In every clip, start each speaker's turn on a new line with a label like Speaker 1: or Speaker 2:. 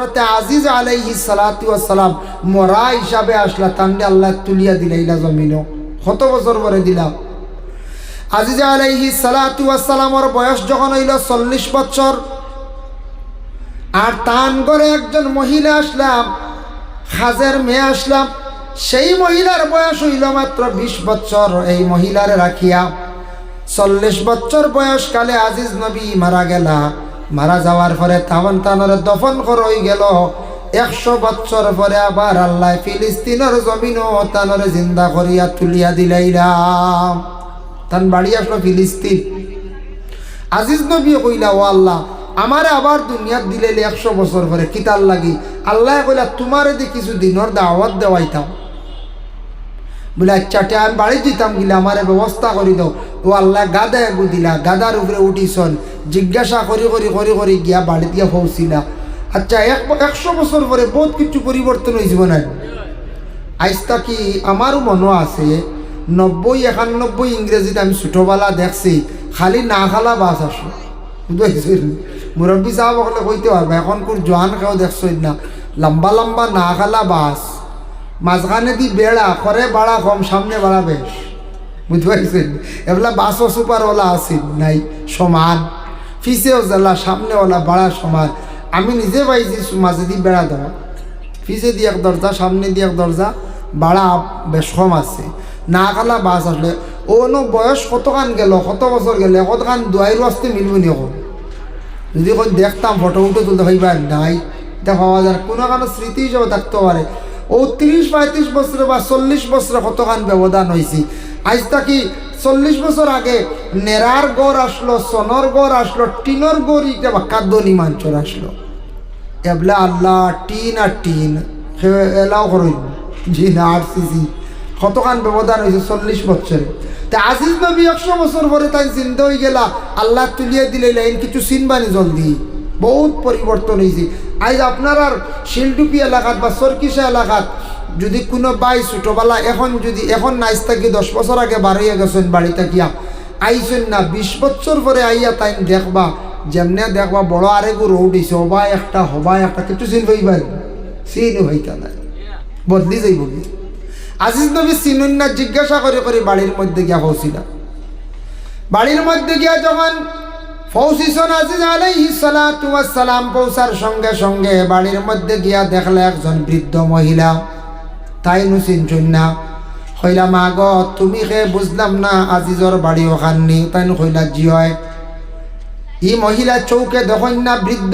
Speaker 1: হযরতে আজিজ আলাইহিস সালাতু ওয়াস সালাম মরা হিসাবে আসলা, তান্ডে আল্লাহ তুলিয়া দিলাইলা জমিনও। কত বছর পরে দিলাম? আজিজ আলাইহিস সালাতু ওয়াস সালামের বয়স যখন হইল 40 বছর, আর তান করে একজন মহিলা আসলাম, খাজের মেয়ে আসলাম, সেই মহিলার বয়স হইল মাত্র 20 বছর। এই মহিলারে রাখিয়া 40 বছর বয়সকালে আজিজ নবী মারা গেলা। মারা যাওয়ার পরে তানরে দফন করই গেল। 100 বছর পরে আবার আল্লাহ ফিলিস্তিনের জমিনও তানরে জিন্দা করিয়া তুলিয়া দিলাইলাম। তান বাড়ি আসলো ফিলিস্তিন। আজিজ নবী কইলা, ও আল্লাহ, আমারে আবার দুনিয়াত দিলাইলে 100 বছর পরে কিতার লাগি? আল্লাহ কইলা, তোমারে দি কিছু দিনের দাওয়াত দেওয়াইতাম। বলে আচ্ছা, আমি বাড়ি দিতাম গিলা, আমারে ব্যবস্থা করি দাও। ও আল্লাহ গাদা এগু দিলা, গাদার উপরে উঠিছন, জিজ্ঞাসা করি করি করি করি গিয়া বাড়িতে গিয়া পৌঁছিলা। আচ্ছা, 100 বছর পরে বহুত কিছু পরিবর্তন হয়ে যাব না? আইসটা কি আমারও মনে আছে 90-91 ইংরেজিতে আমি ছোটবেলা দেখছি খালি না খালা বাস আসলো। বুঝতে মুরব্বী সাহেব ওখানে কইতে পারবে, এখন কোন জোয়ান কেউ দেখছো না, লম্বা লম্বা না খালা বাস, মাঝখানে দি বেড়া, করে বাড়া কম, সামনে বাড়া বেশ। বুঝতে পারছেন? এগুলা বাসও সুপারওয়ালা আছে নাই, সমান ফিসেও জ্বালা, সামনেওয়ালা বাড়া সমান। আমি নিজে পাইছি মাঝে দিয়ে বেড়া দেওয়া, ফিসে দিয়ে এক দরজা, সামনে দিয়ে এক দরজা, বাড়া বেশ কম আছে। না খালা বাস আসলে ও বয়স কতখান গেল, কত বছর গেলে, কতখান দুয়াইর আসতে মিলব নি? এখন যদি কোন দেখতাম ফটো উঠে তুলতে পাইবার নাই, দেখা যায় কোনো কারো স্মৃতি হিসেবে থাকতে পারে। ও 30-35 বছরে বা 40 বছরে কতখান ব্যবধান হয়েছি। আজ তাকি 40 বছর আগে নেরার গড় আসলো, সনর গড় আসলো, টিনর গড় ইটা বা কাদ্দনি মাঞ্চর আসলো। এবলা আল্লাহ টিন আর টিন এলাও করই জি না, RCC কতখান ব্যবধান হয়েছে 40 বছরে। তা আজিজ নবী 100 বছর পরে তাই চিন্তা হয়ে গেলা, আল্লাহ তুলিয়ে দিলে লাইন কিছু চিনবানি জলদি, বহুত পরিবর্তন হয়েছে। আজ আপনার আর শিলডুপি এলাকাত বা সরকিসা এলাকাত যদি কোনো বাই ছোটোবেলা এখন নাইস থাকি 10 বছর আগে বাড়াইয়া গেছেন বাড়ি থাকিয়া আইসেন না, 20 বছর পরে আইয়া তাই দেখবা, যেমনে দেখবা বড় আরেকু রোড হয়েছে, হবাই একটা কিছু চিন হইবার চিন হইতা নাই, বদলি যাইব কি? আজিজ নবী চিনুন না, জিজ্ঞাসা করে করে বাড়ির মধ্যে গিয়া পৌঁছিলাম। বাড়ির মধ্যে গিয়া যখন পৌঁছিছন আজিজ আলাইহিস সালাতু ওয়াস সালাম, পৌঁছার সঙ্গে সঙ্গে বাড়ির মধ্যে গিয়া দেখলে একজন বৃদ্ধ মহিলা। তাই নু চিনছুন না। কইলা, মা গো, তুমি কে? বুঝলাম না, আজিজর বাড়ি ওখাননি। তাই নু কইলা, জি হয়। ই মহিলা চৌকে দেখুন না, বৃদ্ধ।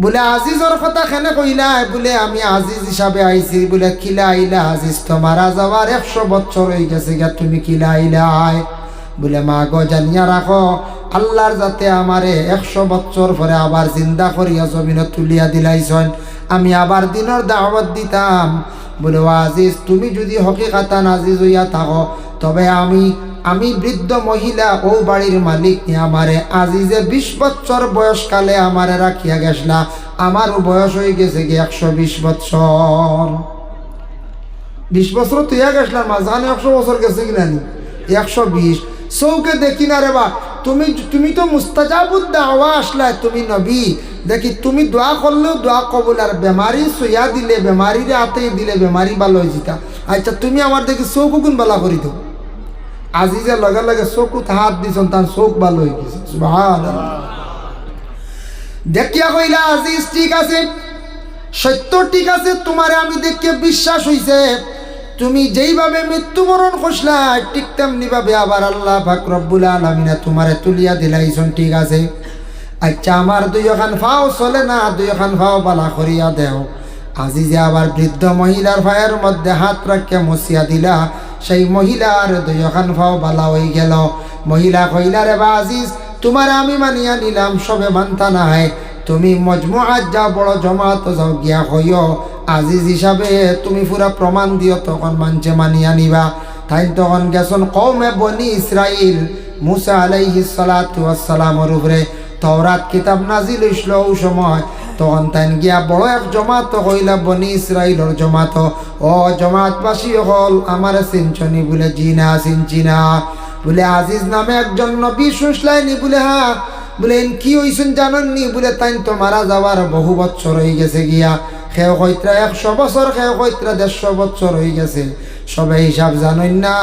Speaker 1: বলে আজিজর কথা কেন কইলা? বলে আমি আজিজ হিসাবে আইছি। বলে কিলা আইলা? আজিজ তো মারা যাওয়ার 100 বছর হয়ে গেছে গা, তুমি কিলা আইলা? বলে, মা গো, জানিয়া রাখো, আল্লাহর যাতে আমারে 100 বছর পরে আবার জিন্দা করিয়া জমিনে তুলিয়া দিলাইছেন, আমি আবার দিনের দাওয়াত দিতাম। বলে, ও আজিজ, তুমি যদি হকিকাতান আজিজ হইয়া থাকো, তবে আমি বৃদ্ধ মহিলা ও বাড়ির মালিক আমারে আজিজে 20 বছর বয়সকালে আমারে রাখিয়া গেছলা, আমারও বয়স হয়ে গেছে কি 120 বছর। 20 বছর তুইয়া গেছলাম, মাঝখানে 100 বছর গেছে কিনা নি? 120। চৌকে দেখি না রে বা, তুমি তো মুস্তাজাবুদ দাওয়া আসলা, তুমি নবী। দেখি তুমি দোয়া করলেও দোয়া কবুল, আর বেমারি সইয়া দিলে, বেমারিরে হাতেই দিলে বেমারি ভালো হয়ে যেতা। আচ্ছা, তুমি আমার দেখি চৌকু গুণ বালা করি দাও। আজিজের লগে লগে চকুত হাত দিছন, তার চোখ ভালো হয়ে গেছে। সুবহানাল্লাহ। দেখিয়া কইলা, আজিজ ঠিক আছে, সত্য ঠিক আছে, তোমারে আমি দেখে বিশ্বাস হইছে। তুমি যেইভাবে মৃত্যুবরণ করছলা, ঠিক তেমনি ভাবে আবার আল্লাহ পাক রব্বুল আলামিন তোমারে তুলিয়া দিলাইছেন, ঠিক আছে। আচ্ছা, আমার 2 ফাও চলে না, 2 ফাও বালা করিয়া দেও। আজিজে আবার বৃদ্ধ মহিলার পায়ের মধ্যে হাত রাখিয়া মুছিয়া দিলা, সেই মহিলার 2 ফাও বালা হয়ে গেল। মহিলা কইলা, রে বা আজিজ, তোমার আমি মানিয়া নিলাম, সবে মানতা নাই, তুমি মজমুআত যাও, বড় জমাত যাও, গিয়া কইও আজিজ হিসাবে তুমি পুরা প্রমাণ দিও, তখন মানছে মানিয়া নিবা। তাই তখন গেছন কওমে বনি ইসরাইল, মুসা আলাইহিস সালাতু ওয়াস সালামের উপরে তাওরাত কিতাব নাজিল হইছিল ওই সময়। তখন তাই গিয়া বড় এক জমাত কইলা, বনি ইসরাইলের জমাত, ও জমাতবাসী হল আমার চিনছনি? বলে, জি না, চিনছি না। বলে, আজিজ নামে একজন নবী শুনছলাইনি? বলে, হ্যাঁ। বলে কি হইছেন জানেননি? বলে তাই তো মারা যাওয়ার বহু বছর হয়ে গেছে গিয়া, খেয়ে কইত্রা 100 বছর, খেয়ে কইত্রা 150 বছর হয়ে গেছে, সবাই হিসাব জানেন না।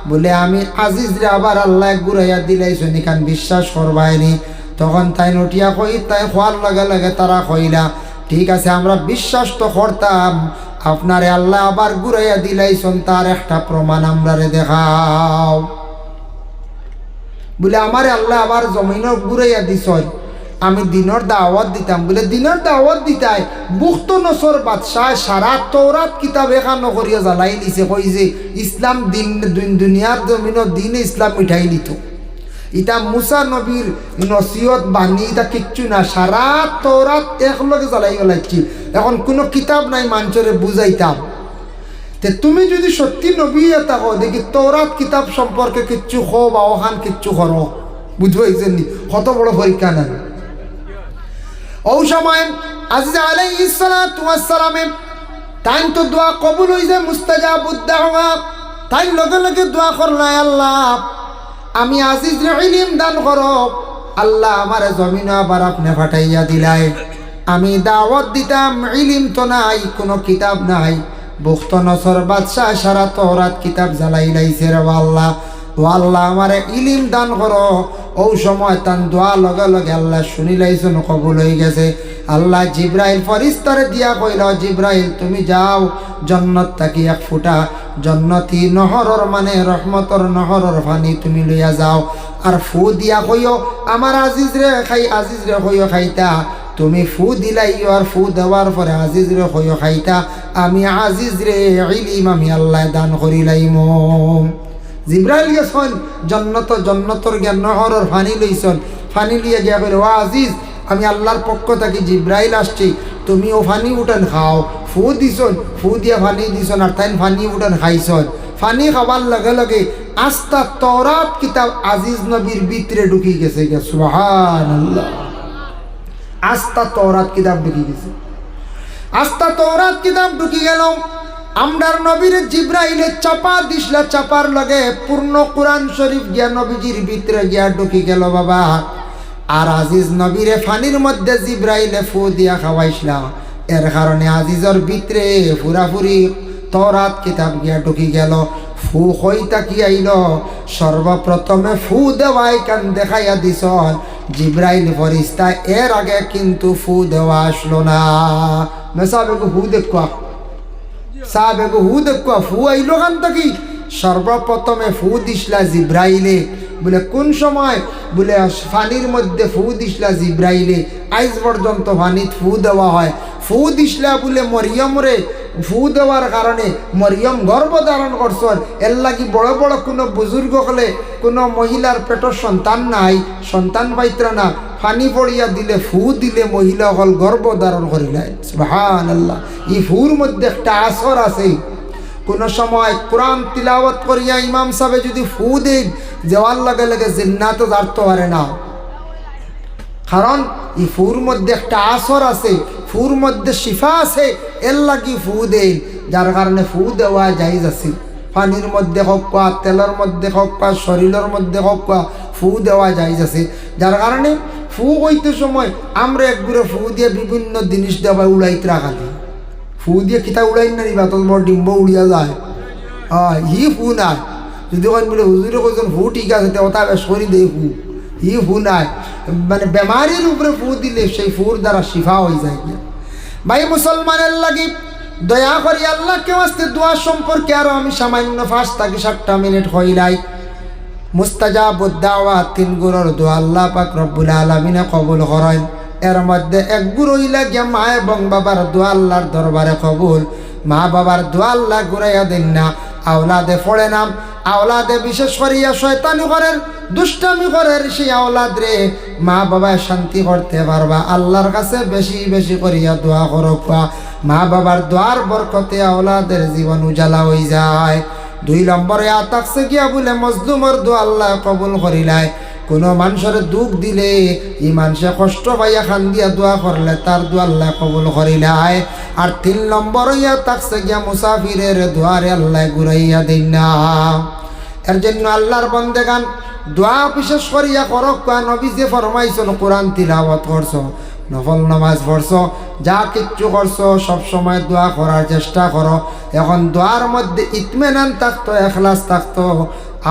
Speaker 1: বলে আমি আজিজ রে আবার আল্লাহ ঘুরাইয়া দিলাইছেন, এখান বিশ্বাস করবাইনি। তখন তাই নটিয়া কই, তাই খোয়ার লগে লগে তারা কইলা ঠিক আছে আমরা বিশ্বাস তো করতাম, আপনারে আল্লাহ আবার ঘুরাইয়া দিলাইছেন, তার একটা প্রমাণ আমরারে দেখাও। বলে আমারে আল্লাহ আবার জমিনও ঘুরাইয়া দিছ, আমি দিনের দাওয়াত দিতাম। বলে দিনের দাওয়াত দিতাই বুখত নসর বাদশাহ সারা তৌরাত কিতাব এখান করিয়া জ্বালাই দিছে, কই যে ইসলাম দিন দুনিয়ার জমিনও দিন ইসলাম মিঠাই নিত। ইটা মুসা নবীর নসিহত বাণী, এটা কিচ্ছু না, সারা তৌরাত একলগে জ্বালাই গেলাইছি। এখন কোনো কিতাব নাই মানুষরে বুঝাইতাম। তে তুমি যদি সত্যি নবী থাকো, দেখি তৌরাত কিতাব সম্পর্কে কিচ্ছু খো বা ওখান কিচ্ছু করো, বুঝবাইছেন নি? কত বড় পরীক্ষা না। ও সময় আজিজ আলাইহিস সালাতু ওয়াস সালামে তাই তো দোয়া কবুল হইছে, মুস্তাজাবুদ দাওয়া। তাই লগে লগে দোয়া করলাই, আল্লাহ আমি আজিজ রে ইলম দান করো। আল্লাহ আমার জমিন আবার আপনি ফাটাইয়া দিলাই। আমি দাওয়াত দিতাম, ইলম তো নাই, কোনো কিতাব নাই। বুখত নসর বাদশাহ সারা তওরাত কিতাব জ্বালাই লাইছে রে আল্লাহ। ও আল্লাহ আমার ইলিম দান করো। ও সময় তান দোয়া লগে লগে আল্লাহ শুনি লাইছেন, কবুল হয়ে গেছে। আল্লাহ জিব্রাইল ফরিস্তারে দিয়া কইল, জিব্রাইল তুমি যাও জন্নত থাকি 1 ফুটা জন্নতি নহরর মানে রহমতর নহরর পানি তুমি লইয়া যাও, আর ফু দিয়া কইও আমার আজিজ রে খাই, আজিজ রে কইও খাইতা। তুমি ফু দিলাই, আর ফু দেওয়ার পরে আজিজ রে কইও খাইতা। আমি আজিজ রে ইলিম আমি আল্লাহ দান করিলাইম। জিব্রাইল গেছন জন্নতর জ্ঞান নহরর ফানি লইছন, ফানি লিয়ে গিয়া কইল, ও আজিজ আমি আল্লাহর পক্ষ থেকে জিব্রাইল আসছি, তুমি ও ফানি উঠান খাও। ফু দিছন, ফু দিয়া ফানি দিছন, আর তাই ফানি উঠান খাইছন। ফানি খাবার লগে লগে আস্তা তওরাত কিতাব আজিজ নবীর ভিতরে ঢুকি গেছে। সুবহানাল্লাহ, আস্তা তওরাত কিতাব ঢুকি গেছে। আস্তা তওরাত কিতাব ঢুকি গেল। আমরার নবীর জিব্রাইলে চাপা দিসলা, চাপার লগে পূর্ণ কোরআন শরীফ গিয়া নবীজির ভিতরে গিয়া ঢুকি গেল বাবা। আর আজিজ নবীরে ফানির মধ্যে জিব্রাইলে ফু দিয়া খাওয়াইছিলা, এর কারণে আজিজর ভিতরে পুরাপুরি তওরাত কিতাব গিয়া ঢুকি গেল। ফু হইতা কি আইল, সর্বপ্রথমে ফু দেওয়াই কান দেখাইয়া দিছন জিব্রাইল ফরিস্তা, এর আগে কিন্তু ফু দেওয়া আসলো না। মেসাবেগো ফু দেখুয়া, সাবেগো হু দেখুয়া, ফু আইলো কান থাকি সর্বপ্রথমে ফু দিসলা জিব্রাইলে। বলে কোন সময়? বলে ফানির মধ্যে ফু দিসলা জিব্রাইলে। আইজ পর্যন্ত ফানিত ফু দেওয়া হয়। ফু দিসলা বলে মরিয়ম রে, ফু দেওয়ার কারণে মরিয়ম গর্ভ ধারণ করছন। এর লাগি বড় বড় কোনো বুজুর্গ হলে কোনো মহিলার পেটর সন্তান নাই, সন্তান পাইত্রা না, ফানি পড়িয়া দিলে ফু দিলে মহিলা হল গর্ভ ধারণ করিলাই। সুবহানাল্লাহ, এই ফুর মধ্যে একটা আসর আছে। কোনো সময় কোরআন তিলাওয়াত করিয়া ইমাম সাহেব যদি ফু দেন, যাওয়ার লগে লগে জিন্নাতও জারতে পারে না, কারণ এই ফুর মধ্যে একটা আসর আছে, ফুর মধ্যে শিফা আছে, এর লাগি ফু দেন। যার কারণে ফু দেওয়া জায়েজ আছে। পানির মধ্যে হোক বা তেলের মধ্যে হোক বা শরীরের মধ্যে হোক বা ফু দেওয়া জায়েজ আছে। যার কারণে ফু হইতে সময় আমরা একগুলো ফু দিয়ে বিভিন্ন জিনিস দেওয়া উড়াইতে রাখালি। ফু দিয়ে কিতা উড়াই না নিবা, তোর বড় ডিম্ব উড়িয়া যায়। হি ফু নাই। যদি কন বলে হুজুরে কইছেন ফু ঠিক আছে, ওটা বেশ করি দেই ফু, হি ফু নাই। মানে বেমারির উপরে ফু দিলে সেই ফুর দ্বারা শিফা হয়ে যায়। ভাই মুসলমানের লাগি দয়া করি আল্লাহকে ওয়াস্তে দোয়া সম্পর্কে আরো আমি সামান্য 5 থেকে 7টা মিনিট হইলাই। মুস্তাজাবুদ দাওয়াত 3 গুণের দোয়া আল্লাহ পাক রব্বুল আলামিনে কবুল করেন। এর মধ্যে 1 গুণ হইলা গিয়া মা এবং বাবার দোয়া আল্লাহর দরবারে কবুল। মা বাবার দোয়া আল্লাহ ঘুরাইয়া দেন না। আওলাদে পড়ে নাম, আওলাদে বিশেষ করিয়া শয়তানি করেন, দুষ্টামি করেন, সেই আওলাদ রে মা বাবায় শান্তি করতে পারবা। আল্লাহর কাছে বেশি বেশি করিয়া দোয়া করো। মা বাবার দোয়ার বরকতে আওলাদের জীবন উজালা হয়ে যায়। 2 নম্বরে আতাকছে গিয়া বলে মজলুমর দোয়া আল্লাহ কবুল করিলায়। কোনো মানুষের দুঃখ দিলে এই মানুষে কষ্ট পাইয়া খান দিয়া দোয়া করলে তার দোয়া আল্লাহ কবুল করিলায়। আর 3 নম্বর ইয়া তাকছে গিয়া মুসাফিরের দোয়ারে আল্লাহ ঘুরাইয়া দেন না। এর জন্য আল্লাহর বন্দেগান দোয়া বিশেষ করিয়া করক কোয়া নবী যে ফরমাইছেন কোরআন তিলাওয়াত করছো নফল নামাজ পড়ছো যা কিচ্ছু করছো সবসময় দোয়া করার চেষ্টা করো। এখন দোয়ার মধ্যে ইতমেনান থাকতো, এখলাস থাকতো।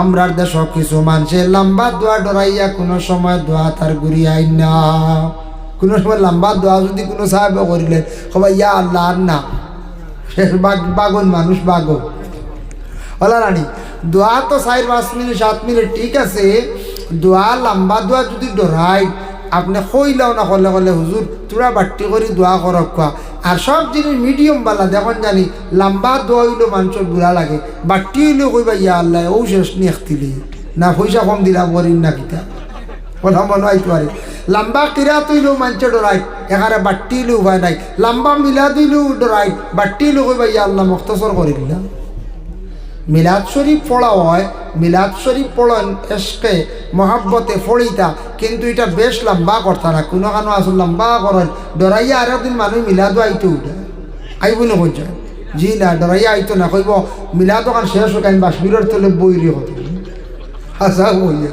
Speaker 1: আমরার দেশ কিছু মানুষের লম্বা দোয়া ডরাইয়া কোনো সময় দোয়া তার ঘুরিয়াই না। কোনো সময় লম্বা দোয়া যদি কোনো সাহেব করিলেন সবাই ইয়া আল্লাহ আর না, শেষ বাগন মানুষ বাগন ওলা রানি। দোয়া তো 4-5 মিনিট 7 মিনিট ঠিক আছে, দোয়া লম্বা দোয়া যদি ডরাই আপনি কইলাও না করলে করলে হুজুর তোরা বাট্টি করে দোয়া করক কোয়া। আর সব জিনিস মিডিয়াম বালা দেখুন জানি লম্বা দোয়া হইলেও মানুষের বুড়া লাগে, বাট্টি হইলেও কইবা ইয়া আল্লাহ ও শেষ নেখতিলি না পয়সা কম দিলাম করিন না কিতা কথা মনে হইতে পারে। লম্বা কিরাত হইলেও মানুষের ডরাই, এখানে বাট্টি হইলেও উপায় নাই। লম্বা মিলাদ হইলেও ডরাই, বাট্টি হইলেও কইবা ইয়া আল্লাহ মুখতসর করিল না। মিলাদ শরীফ পড়া হয়, মিলাদ শরীফ পড়েন এসকে মহাব্বতে ফড়িতা, কিন্তু এটা বেশ লম্বা করতা না। কোনো কানো আসল লম্বা করেন ডরাইয়া আর একদিন মানুষ মিলাদও আইতো উঠে আইব না কই যায় জি না ডরাইয়া আইতো না, কইব মিলাদ ওখান শেষ হোক আমি বাসবিরের তলে বইরে হতো হাসা বইয়া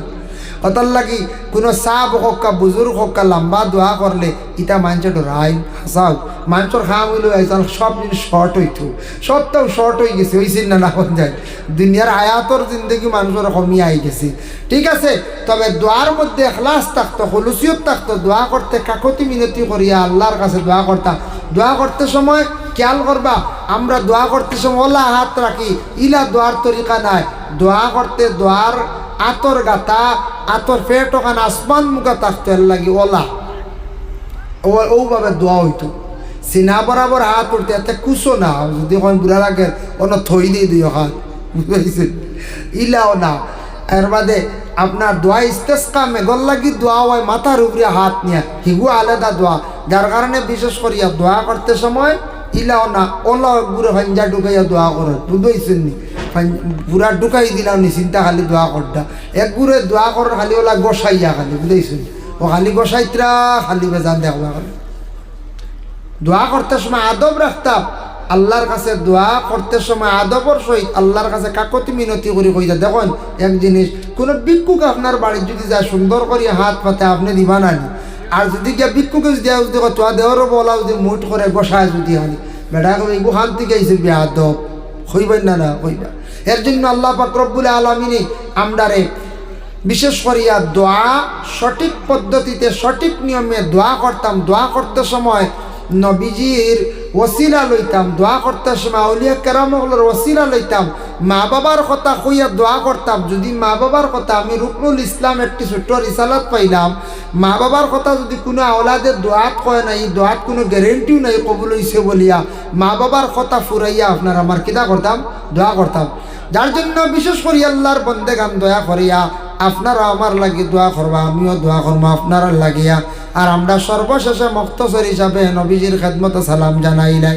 Speaker 1: হতার লাগি কোনো সাপ হক্কা বুজুর্গ হক্কা লম্বা দোয়া করলে ইটা মানুষের ডরাই হাসাও। মানুষের খাম হইলেও আইসাল সব জিনিস শর্ট হইতো, সবটাও শর্ট হয়ে গেছে হয়েছে না না কোন যায়। দুনিয়ার আয়াতর জিন্দগি মানুষের কমিয়ে আই গেছে ঠিক আছে। তবে দোয়ার মধ্যে এখলাস থাকতো, হলুসিয়ত থাকতো। দোয়া করতে কাকতি মিনতি করিয়া আল্লাহর কাছে দোয়া করতাম। দোয়া করতে সময় খেয়াল করবা, আমরা দোয়া করতে সময় ওলা হাত রাখি, ইলা দোয়ার তরিকা নাই। দোয়া করতে দোয়ার আতর গাতা, আতর পেট ওখানে আসমান মুখা থাকতো, এর লাগি ওলা ওভাবে দোয়া হইতো। সিনা বরাবর হাত উঠতে এতে কুসো না, যদি এখন বুড়া লাগে অন্য থই দিয়ে দিও হাত, বুঝতে ইলাও না। এর বাদে আপনার দোয়া ইস্তেস্কা মেঘর লাগি দোয়া হয় মাথার উপরে হাত নিয়ে, হিগু আলাদা দোয়া। যার কারণে বিশেষ করিয়া দোয়া করতে সময় ইলাও না ওলা পুরো ফাঞ্জা ঢুকাইয়া দোয়া করেন, বুঝতেছেন নি? পুরা ঢুকাই দিলাম নি, চিন্তা খালি দোয়া করটা এক গুড়ে দোয়া করেন খালি ওলা গোসাইয়া খালি, বুঝতেছেন? ও খালি গোসাইত্রা খালি বেজান দেখবা খালি। দোয়া করতে সময় আদব রাখতাম আল্লাহর কাছে। দোয়া করতে সময় আদবর সহিত আল্লাহর কাছে কাকতি মিনতি করে কইতা। দেখুন এক জিনিস, কোনো ভিক্ষুক আপনার বাড়ির যদি যায় সুন্দর করে হাত পাতে আপনি দিবা না নি, আর যদি গিয়া ভিক্ষুকে যদি দেখো তোয়া দেওয়ার বলা যদি মুঠ করে বসায় যদি হানি বেটা কইব হান থেকে আইছে বেয়াদব, কইবেন না না কইবা। এর জন্য আল্লাহ পাক রব্বুল আলামিন আমরারে বিশেষ করিয়া দোয়া সঠিক পদ্ধতিতে সঠিক নিয়মে দোয়া করতাম। দোয়া করতে সময় নবীজির ওসিলা লইতাম, দোয়া করতে সময় আউলিয়া কেরামগুলোর ওসিলা লইতাম। মা বাবার কথা কইয়া দোয়া করতাম। যদি মা বাবার কথা, আমি রুকনুল ইসলাম একটি ছোট্ট রিসালাত পাইলাম, মা বাবার কথা যদি কোনো আওলাদের দোয়াত কয় না, এই দোয়াত কোনো গ্যারেন্টিও নাই কবুল হইছে বলিয়া মা বাবার কথা ফুরাইয়া আপনার আমার কিতা করতাম, দোয়া করতাম। যার জন্য বিশেষ করি আল্লাহর বন্দেগান দয়া করিয়া আপনারা আমার লাগি দোয়া করবা, আমিও দোয়া করবো আপনারা লাগিয়া। আর আমরা সর্বশেষে মুক্তসর হিসাবে নবীজির খেদমতে সালাম জানাইলাই।